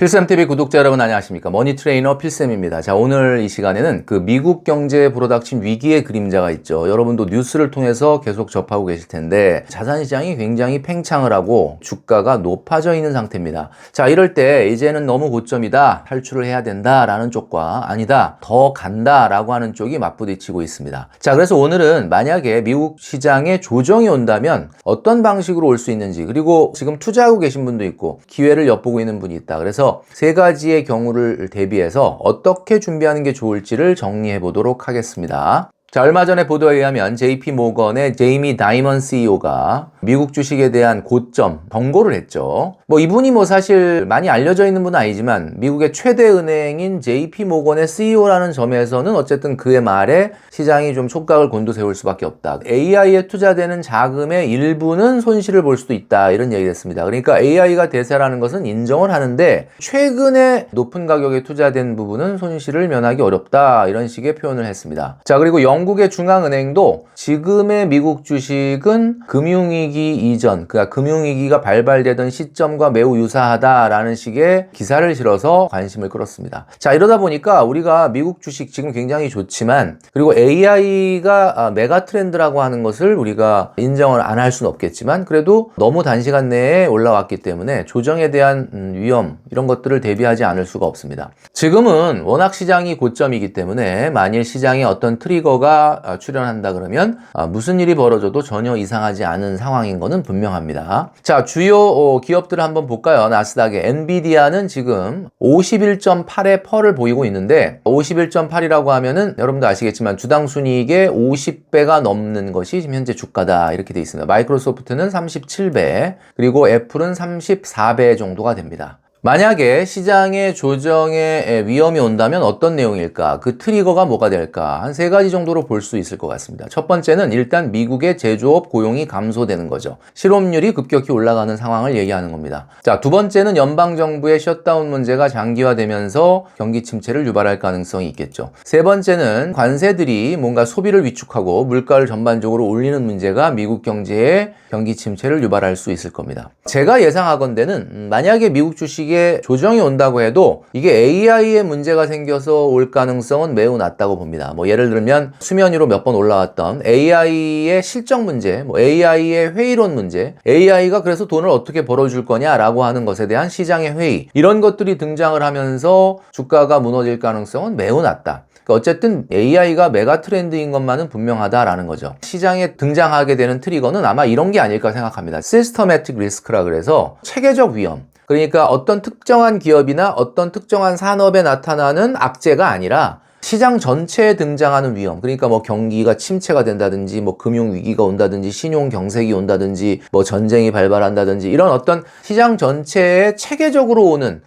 필쌤TV 구독자 여러분 안녕하십니까? 머니트레이너 필쌤입니다. 자, 오늘 이 시간에는 그 미국 경제에 불어닥친 위기의 그림자가 있죠. 여러분도 뉴스를 통해서 계속 접하고 계실 텐데 자산시장이 굉장히 팽창을 하고 주가가 높아져 있는 상태입니다. 자, 이럴 때 이제는 너무 고점이다, 탈출을 해야 된다라는 쪽과 아니다, 더 간다라고 하는 쪽이 맞부딪히고 있습니다. 자, 그래서 오늘은 만약에 미국 시장에 조정이 온다면 어떤 방식으로 올 수 있는지, 그리고 지금 투자하고 계신 분도 있고 기회를 엿보고 있는 분이 있다. 그래서 세 가지의 경우를 대비해서 어떻게 준비하는 게 좋을지를 정리해 보도록 하겠습니다. 자, 얼마 전에 보도에 의하면 JP모건의 제이미 다이먼 CEO가 미국 주식에 대한 고점 경고를 했죠. 이분이 사실 많이 알려져 있는 분은 아니지만 미국의 최대 은행인 JP모건의 CEO라는 점에서는 어쨌든 그의 말에 시장이 좀 촉각을 곤두세울 수밖에 없다. AI에 투자되는 자금의 일부는 손실을 볼 수도 있다, 이런 얘기를 했습니다. 그러니까 AI가 대세라는 것은 인정을 하는데 최근에 높은 가격에 투자된 부분은 손실을 면하기 어렵다, 이런 식의 표현을 했습니다. 자, 그리고 영국의 중앙은행도 지금의 미국 주식은 금융위기 이전, 그러니까 금융위기가 발발되던 시점과 매우 유사하다라는 식의 기사를 실어서 관심을 끌었습니다. 자, 이러다 보니까 우리가 미국 주식 지금 굉장히 좋지만, 그리고 AI가 메가 트렌드라고 하는 것을 우리가 인정을 안 할 수는 없겠지만 그래도 너무 단시간 내에 올라왔기 때문에 조정에 대한 위험, 이런 것들을 대비하지 않을 수가 없습니다. 지금은 워낙 시장이 고점이기 때문에 만일 시장에 어떤 트리거가 출현한다 그러면 무슨 일이 벌어져도 전혀 이상하지 않은 상황인 것은 분명합니다. 자, 주요 기업들을 한번 볼까요? 나스닥의 엔비디아는 지금 51.8의 펄을 보이고 있는데, 51.8이라고 하면은 여러분도 아시겠지만 주당 순이익의 50배가 넘는 것이 지금 현재 주가다, 이렇게 되어 있습니다. 마이크로소프트는 37배, 그리고 애플은 34배 정도가 됩니다. 만약에 시장의 조정에 위험이 온다면 어떤 내용일까? 그 트리거가 뭐가 될까? 한 세 가지 정도로 볼 수 있을 것 같습니다. 첫 번째는 일단 미국의 제조업 고용이 감소되는 거죠. 실업률이 급격히 올라가는 상황을 얘기하는 겁니다. 자, 두 번째는 연방정부의 셧다운 문제가 장기화되면서 경기 침체를 유발할 가능성이 있겠죠. 세 번째는 관세들이 뭔가 소비를 위축하고 물가를 전반적으로 올리는 문제가 미국 경제에 경기 침체를 유발할 수 있을 겁니다. 제가 예상하건대는 만약에 미국 주식이 조정이 온다고 해도 이게 AI의 문제가 생겨서 올 가능성은 매우 낮다고 봅니다. 예를 들면 수면 위로 몇 번 올라왔던 AI의 실적 문제, AI의 회의론 문제, AI가 그래서 돈을 어떻게 벌어줄 거냐라고 하는 것에 대한 시장의 회의, 이런 것들이 등장을 하면서 주가가 무너질 가능성은 매우 낮다. 어쨌든 AI가 메가 트렌드인 것만은 분명하다라는 거죠. 시장에 등장하게 되는 트리거는 아마 이런 게 아닐까 생각합니다. 시스터매틱 리스크라 그래서 체계적 위험. 그러니까 어떤 특정한 기업이나 어떤 특정한 산업에 나타나는 악재가 아니라 시장 전체에 등장하는 위험, 그러니까 경기가 침체가 된다든지 금융 위기가 온다든지 신용 경색이 온다든지 전쟁이 발발한다든지 이런 어떤 시장 전체에 체계적으로 오는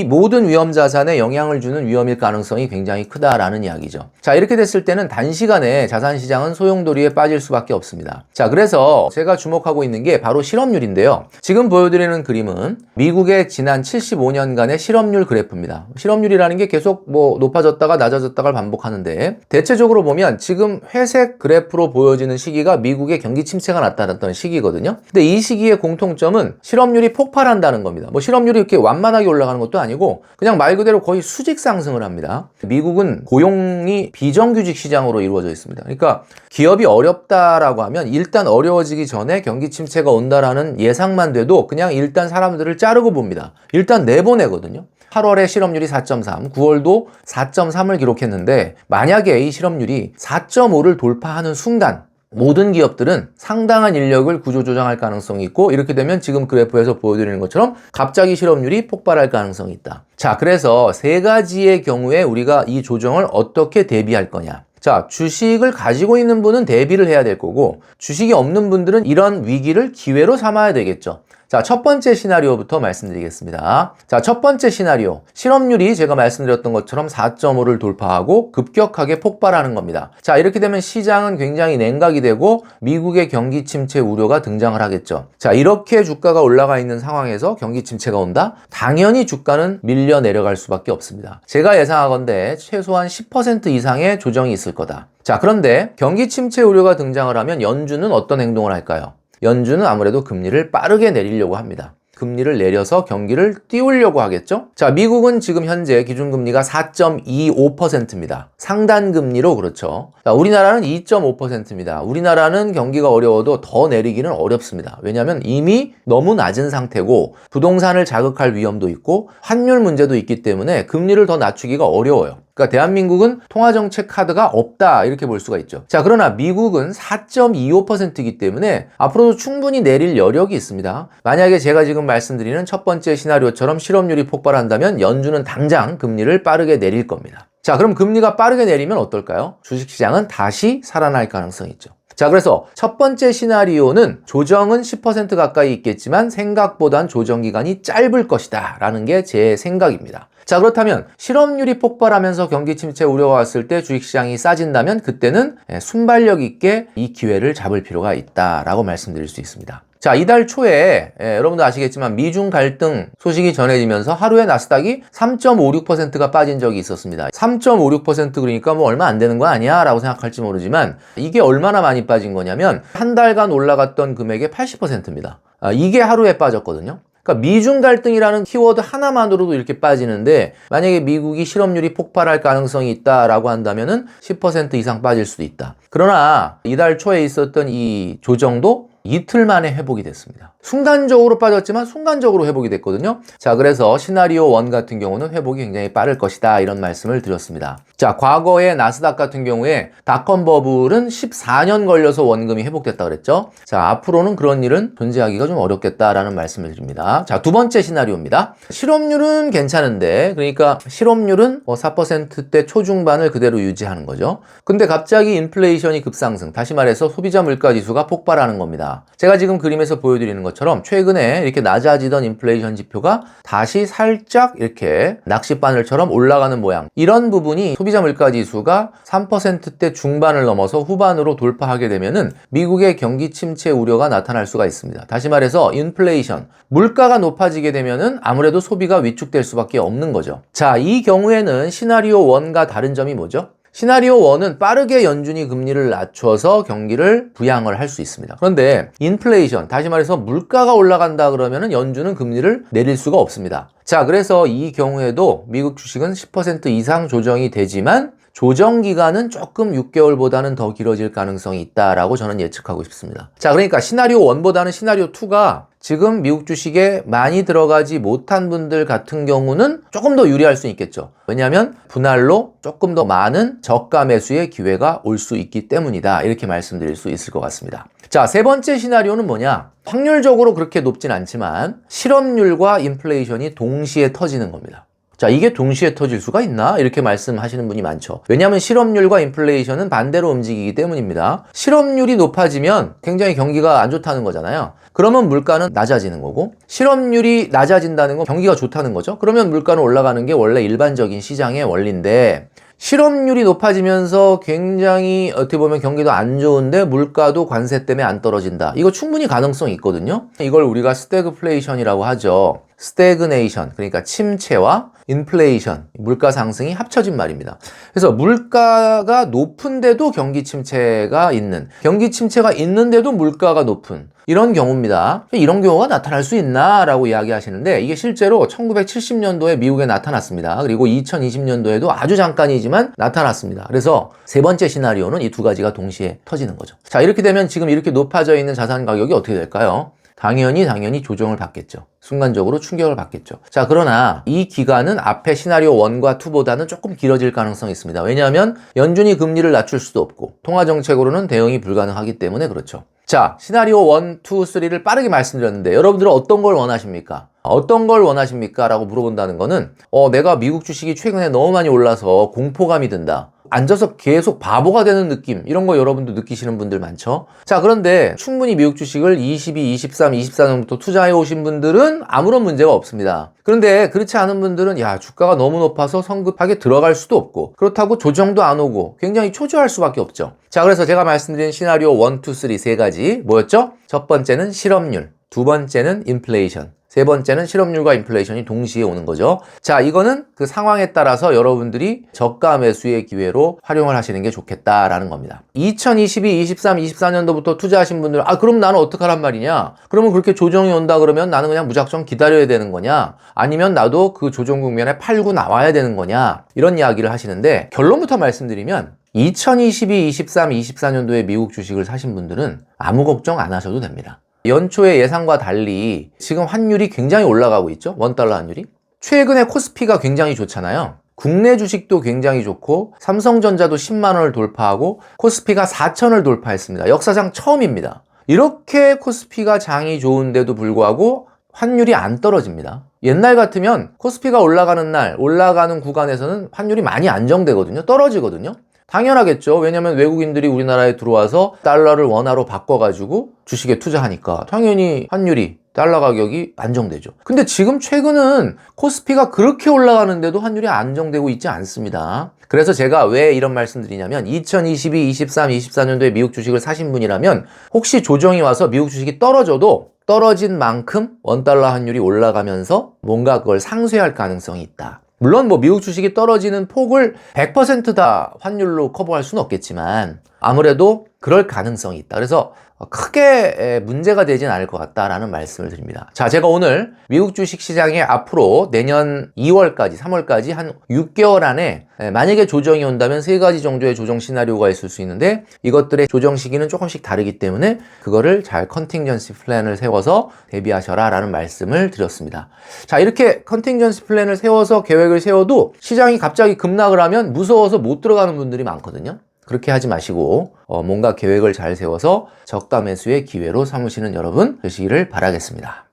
모든 위험 자산에 영향을 주는 위험일 가능성이 굉장히 크다라는 이야기죠. 자, 이렇게 됐을 때는 단시간에 자산시장은 소용돌이에 빠질 수밖에 없습니다. 자, 그래서 제가 주목하고 있는 게 바로 실업률인데요. 지금 보여드리는 그림은 미국의 지난 75년간의 실업률 그래프입니다. 실업률이라는 게 계속 높아졌다가 낮아졌다가 반복하는데, 대체적으로 보면 지금 회색 그래프로 보여지는 시기가 미국의 경기 침체가 나타났던 시기거든요. 근데 이 시기의 공통점은 실업률이 폭발한다는 겁니다. 실업률이 이렇게 완만하게 올라가는 것도 아니고 그냥 말 그대로 거의 수직 상승을 합니다. 미국은 고용이 비정규직 시장으로 이루어져 있습니다. 그러니까 기업이 어렵다라고 하면 일단 어려워지기 전에 경기 침체가 온다라는 예상만 돼도 그냥 일단 사람들을 자르고 봅니다. 일단 내보내거든요. 8월에 실업률이 4.3, 9월도 4.3을 기록했는데 만약에 이 실업률이 4.5를 돌파하는 순간 모든 기업들은 상당한 인력을 구조조정할 가능성이 있고, 이렇게 되면 지금 그래프에서 보여드리는 것처럼 갑자기 실업률이 폭발할 가능성이 있다. 자, 그래서 세 가지의 경우에 우리가 이 조정을 어떻게 대비할 거냐. 자, 주식을 가지고 있는 분은 대비를 해야 될 거고, 주식이 없는 분들은 이런 위기를 기회로 삼아야 되겠죠. 자, 첫 번째 시나리오부터 말씀드리겠습니다. 자, 첫 번째 시나리오. 실업률이 제가 말씀드렸던 것처럼 4.5를 돌파하고 급격하게 폭발하는 겁니다. 자, 이렇게 되면 시장은 굉장히 냉각이 되고 미국의 경기 침체 우려가 등장을 하겠죠. 자, 이렇게 주가가 올라가 있는 상황에서 경기 침체가 온다? 당연히 주가는 밀려 내려갈 수밖에 없습니다. 제가 예상하건대 최소한 10% 이상의 조정이 있을 거다. 자, 그런데 경기 침체 우려가 등장을 하면 연준은 어떤 행동을 할까요? 연준은 아무래도 금리를 빠르게 내리려고 합니다. 금리를 내려서 경기를 띄우려고 하겠죠? 자, 미국은 지금 현재 기준금리가 4.25%입니다. 상단금리로 그렇죠. 자, 우리나라는 2.5%입니다. 우리나라는 경기가 어려워도 더 내리기는 어렵습니다. 왜냐하면 이미 너무 낮은 상태고 부동산을 자극할 위험도 있고 환율 문제도 있기 때문에 금리를 더 낮추기가 어려워요. 그러니까 대한민국은 통화정책 카드가 없다 이렇게 볼 수가 있죠. 자, 그러나 미국은 4.25%이기 때문에 앞으로도 충분히 내릴 여력이 있습니다. 만약에 제가 지금 말씀드리는 첫 번째 시나리오처럼 실업률이 폭발한다면 연준은 당장 금리를 빠르게 내릴 겁니다. 자, 그럼 금리가 빠르게 내리면 어떨까요? 주식시장은 다시 살아날 가능성이 있죠. 자, 그래서 첫 번째 시나리오는 조정은 10% 가까이 있겠지만 생각보단 조정 기간이 짧을 것이다 라는 게 제 생각입니다. 자, 그렇다면 실업률이 폭발하면서 경기 침체 우려가 왔을 때 주식시장이 싸진다면 그때는 순발력 있게 이 기회를 잡을 필요가 있다라고 말씀드릴 수 있습니다. 자, 이달 초에 여러분도 아시겠지만 미중 갈등 소식이 전해지면서 하루에 나스닥이 3.56%가 빠진 적이 있었습니다. 3.56% 그러니까 뭐 얼마 안 되는 거 아니야? 라고 생각할지 모르지만 이게 얼마나 많이 빠진 거냐면 한 달간 올라갔던 금액의 80%입니다. 이게 하루에 빠졌거든요. 그러니까 미중 갈등이라는 키워드 하나만으로도 이렇게 빠지는데 만약에 미국이 실업률이 폭발할 가능성이 있다라고 한다면은 10% 이상 빠질 수도 있다. 그러나 이달 초에 있었던 이 조정도 이틀 만에 회복이 됐습니다. 순간적으로 빠졌지만 순간적으로 회복이 됐거든요. 자, 그래서 시나리오 1 같은 경우는 회복이 굉장히 빠를 것이다 이런 말씀을 드렸습니다. 자, 과거에 나스닥 같은 경우에 닷컴 버블은 14년 걸려서 원금이 회복됐다 그랬죠. 자, 앞으로는 그런 일은 존재하기가 좀 어렵겠다라는 말씀을 드립니다. 자, 두 번째 시나리오입니다. 실업률은 괜찮은데 그러니까 실업률은 4%대 초중반을 그대로 유지하는 거죠. 근데 갑자기 인플레이션이 급상승, 다시 말해서 소비자 물가 지수가 폭발하는 겁니다. 제가 지금 그림에서 보여드리는 것처럼 최근에 이렇게 낮아지던 인플레이션 지표가 다시 살짝 이렇게 낚싯바늘처럼 올라가는 모양. 이런 부분이 소비자 물가 지수가 3%대 중반을 넘어서 후반으로 돌파하게 되면은 미국의 경기 침체 우려가 나타날 수가 있습니다. 다시 말해서 인플레이션, 물가가 높아지게 되면은 아무래도 소비가 위축될 수밖에 없는 거죠. 자, 이 경우에는 시나리오 1과 다른 점이 뭐죠? 시나리오 1은 빠르게 연준이 금리를 낮춰서 경기를 부양을 할 수 있습니다. 그런데 인플레이션, 다시 말해서 물가가 올라간다 그러면은 연준은 금리를 내릴 수가 없습니다. 자, 그래서 이 경우에도 미국 주식은 10% 이상 조정이 되지만 조정 기간은 조금 6개월보다는 더 길어질 가능성이 있다라고 저는 예측하고 싶습니다. 자, 그러니까 시나리오 1보다는 시나리오 2가 지금 미국 주식에 많이 들어가지 못한 분들 같은 경우는 조금 더 유리할 수 있겠죠. 왜냐하면 분할로 조금 더 많은 저가 매수의 기회가 올 수 있기 때문이다. 이렇게 말씀드릴 수 있을 것 같습니다. 자, 세 번째 시나리오는 뭐냐? 확률적으로 그렇게 높진 않지만 실업률과 인플레이션이 동시에 터지는 겁니다. 자, 이게 동시에 터질 수가 있나? 이렇게 말씀하시는 분이 많죠. 왜냐하면 실업률과 인플레이션은 반대로 움직이기 때문입니다. 실업률이 높아지면 굉장히 경기가 안 좋다는 거잖아요. 그러면 물가는 낮아지는 거고 실업률이 낮아진다는 건 경기가 좋다는 거죠. 그러면 물가는 올라가는 게 원래 일반적인 시장의 원리인데 실업률이 높아지면서 굉장히 어떻게 보면 경기도 안 좋은데 물가도 관세 때문에 안 떨어진다. 이거 충분히 가능성이 있거든요. 이걸 우리가 스태그플레이션이라고 하죠. 스태그네이션, 그러니까 침체와 인플레이션, 물가 상승이 합쳐진 말입니다. 그래서 물가가 높은데도 경기 침체가 있는데도 물가가 높은 이런 경우입니다. 이런 경우가 나타날 수 있나? 라고 이야기하시는데 이게 실제로 1970년도에 미국에 나타났습니다. 그리고 2020년도에도 아주 잠깐이지만 나타났습니다. 그래서 세 번째 시나리오는 이 두 가지가 동시에 터지는 거죠. 자, 이렇게 되면 지금 이렇게 높아져 있는 자산 가격이 어떻게 될까요? 당연히 조정을 받겠죠. 순간적으로 충격을 받겠죠. 자, 그러나 이 기간은 앞에 시나리오 1과 2보다는 조금 길어질 가능성이 있습니다. 왜냐하면 연준이 금리를 낮출 수도 없고 통화정책으로는 대응이 불가능하기 때문에 그렇죠. 자, 시나리오 1, 2, 3를 빠르게 말씀드렸는데 여러분들은 어떤 걸 원하십니까? 어떤 걸 원하십니까? 라고 물어본다는 거는 내가 미국 주식이 최근에 너무 많이 올라서 공포감이 든다. 앉아서 계속 바보가 되는 느낌, 이런 거 여러분도 느끼시는 분들 많죠? 자, 그런데 충분히 미국 주식을 22, 23, 24년부터 투자해 오신 분들은 아무런 문제가 없습니다. 그런데 그렇지 않은 분들은 주가가 너무 높아서 성급하게 들어갈 수도 없고 그렇다고 조정도 안 오고 굉장히 초조할 수밖에 없죠. 자, 그래서 제가 말씀드린 시나리오 1, 2, 3 세 가지 뭐였죠? 첫 번째는 실업률, 두 번째는 인플레이션, 세 번째는 실업률과 인플레이션이 동시에 오는 거죠. 자, 이거는 그 상황에 따라서 여러분들이 저가 매수의 기회로 활용을 하시는 게 좋겠다라는 겁니다. 2022, 23, 24년도부터 투자하신 분들, 그럼 나는 어떡하란 말이냐? 그러면 그렇게 조정이 온다 그러면 나는 그냥 무작정 기다려야 되는 거냐? 아니면 나도 그 조정 국면에 팔고 나와야 되는 거냐? 이런 이야기를 하시는데, 결론부터 말씀드리면 2022, 23, 24년도에 미국 주식을 사신 분들은 아무 걱정 안 하셔도 됩니다. 연초의 예상과 달리 지금 환율이 굉장히 올라가고 있죠. 원달러 환율이. 최근에 코스피가 굉장히 좋잖아요. 국내 주식도 굉장히 좋고 삼성전자도 10만 원을 돌파하고 코스피가 4천을 돌파했습니다. 역사상 처음입니다. 이렇게 코스피가 장이 좋은데도 불구하고 환율이 안 떨어집니다. 옛날 같으면 코스피가 올라가는 날, 올라가는 구간에서는 환율이 많이 안정되거든요. 떨어지거든요. 당연하겠죠. 왜냐면 외국인들이 우리나라에 들어와서 달러를 원화로 바꿔가지고 주식에 투자하니까 당연히 환율이, 달러 가격이 안정되죠. 근데 지금 최근은 코스피가 그렇게 올라가는데도 환율이 안정되고 있지 않습니다. 그래서 제가 왜 이런 말씀 드리냐면 2022, 23, 24년도에 미국 주식을 사신 분이라면 혹시 조정이 와서 미국 주식이 떨어져도 떨어진 만큼 원달러 환율이 올라가면서 뭔가 그걸 상쇄할 가능성이 있다. 물론 미국 주식이 떨어지는 폭을 100% 환율로 커버할 수는 없겠지만 아무래도 그럴 가능성이 있다. 그래서 크게 문제가 되진 않을 것 같다라는 말씀을 드립니다. 자, 제가 오늘 미국 주식 시장에 앞으로 내년 2월까지, 3월까지 한 6개월 안에 만약에 조정이 온다면 3가지 정도의 조정 시나리오가 있을 수 있는데 이것들의 조정 시기는 조금씩 다르기 때문에 그거를 잘 컨팅전시 플랜을 세워서 대비하셔라 라는 말씀을 드렸습니다. 자, 이렇게 컨팅전시 플랜을 세워서 계획을 세워도 시장이 갑자기 급락을 하면 무서워서 못 들어가는 분들이 많거든요. 그렇게 하지 마시고 뭔가 계획을 잘 세워서 저가 매수의 기회로 삼으시는 여러분 되시기를 바라겠습니다.